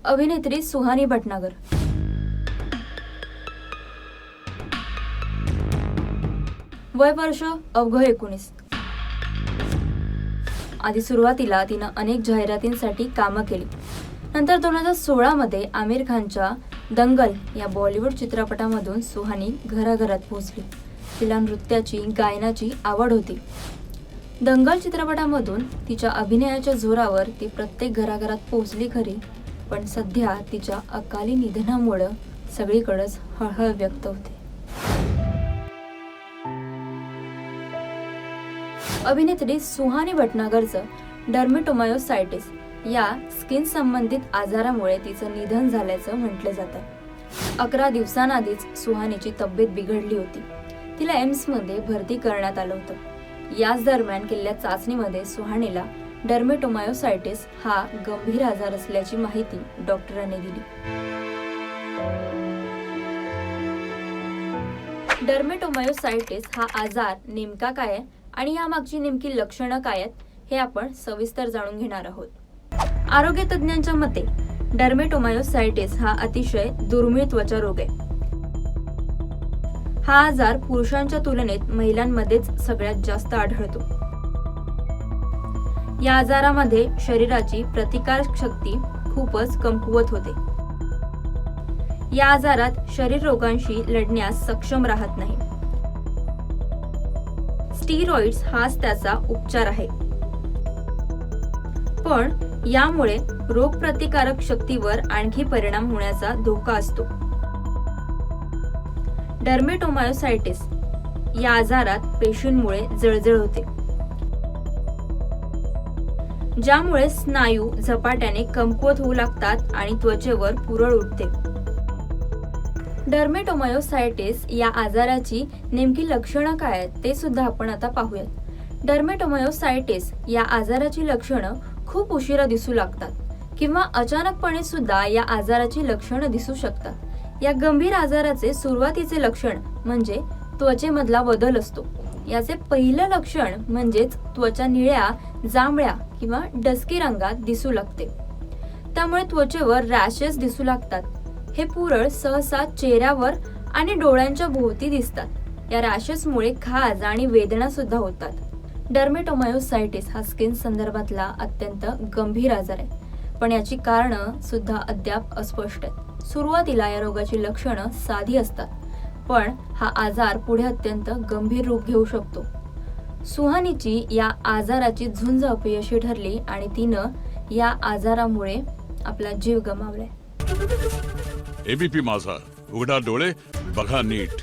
अभिनेत्री सुहानी भटनागर। वय वर्ष अवघं 19। आधी सुरुवातीला तिनं अनेक जाहिरातींसाठी कामं केली। नंतर 2016 मध्ये आमिर खानच्या दंगल या बॉलिवूड चित्रपटामधून सुहानी घराघरात पोहोचली। तिला नृत्याची, गायनाची आवड होती। दंगल चित्रपटामधून तिच्या अभिनयाच्या जोरावर ती प्रत्येक घराघरात पोहोचली खरी, पण सध्या तिच्या अकाली निधनामुळे सगळीकडेच हळहळ व्यक्त होते। अभिनेत्री सुहानी भटनागरचं डर्मेटोमायोसायटिस या स्किन संबंधित आजारामुळे तिचं निधन झाल्याचं म्हटलं जातं। 11 दिवसांआधीच सुहानीची तब्येत बिघडली होती। तिला एम्समध्ये भरती करण्यात आलं होतं। याच दरम्यान केलेल्या चाचणीमध्ये सुहानीला डर्मेटोमायोसायटिस हा गंभीर आजार असल्याची माहिती डॉक्टरांनी दिली। डर्मेटोमायोसायटिस हा आजार नेमका काय आहे आणि यामागची नेमकी लक्षणं काय आहेत हे आपण सविस्तर जाणून घेणार आहोत। आरोग्य तज्ञांच्या मते डर्मेटोमायोसायटिस हा अतिशय दुर्मिळ त्वचा रोग आहे। हा आजार पुरुषांच्या तुलनेत महिलांमध्येच सगळ्यात जास्त आढळतो। या आजारामध्ये शरीराची प्रतिकारक शक्ती खूपच कमकुवत होते। या आजारात शरीर रोगांशी लढण्यास सक्षम राहत नाही। स्टेरॉइड्स हाच त्याचा उपचार आहे, पण यामुळे रोगप्रतिकारक शक्तीवर आणखी परिणाम होण्याचा धोका असतो। डर्मेटोमायोसायटिस या आजारात पेशींमुळे जळजळ होते, ज्यामुळे स्नायू झपाट्याने कमकुवत होऊ लागतात आणि त्वचेवर पुरळ उठते। डर्मेटोमायोसायटिस या आजाराची नेमकी लक्षणं काय आहेत ते सुद्धा आपण आता पाहूयात। डर्मेटोमायोसायटिस या आजाराची लक्षणं खूप उशिरा दिसू लागतात किंवा अचानकपणे सुद्धा या आजाराची लक्षणं दिसू शकतात। या गंभीर आजाराचे सुरुवातीचे लक्षण म्हणजे त्वचेमधला बदल असतो। याचे पहिलं लक्षण म्हणजेच त्वचा निळ्या, जांभळ्या किंवा डस्की रंगात दिसू लागते। त्यामुळे त्वचेवर रॅशेस दिसू लागतात। हे पुरळ सहसा चेहऱ्यावर आणि डोळ्यांच्या भोवती दिसतात। या रॅशेसमुळे खाज आणि वेदना सुद्धा होतात। डर्मेटोमायोसायटिस हा स्किन संदर्भातला अत्यंत गंभीर आजार आहे, पण याची कारणं सुद्धा अद्याप अस्पष्ट आहेत। सुरुवातीला या रोगाची लक्षणं साधी असतात, पण हा आजार पुढे अत्यंत गंभीर रूप घेऊ शकतो। सुहानीची या आजाराची झुंज अपयशी ठरली आणि तिनं या आजारामुळे आपला जीव गमावलाय। एबीपी माझा, उघडा डोळे बघा नीट।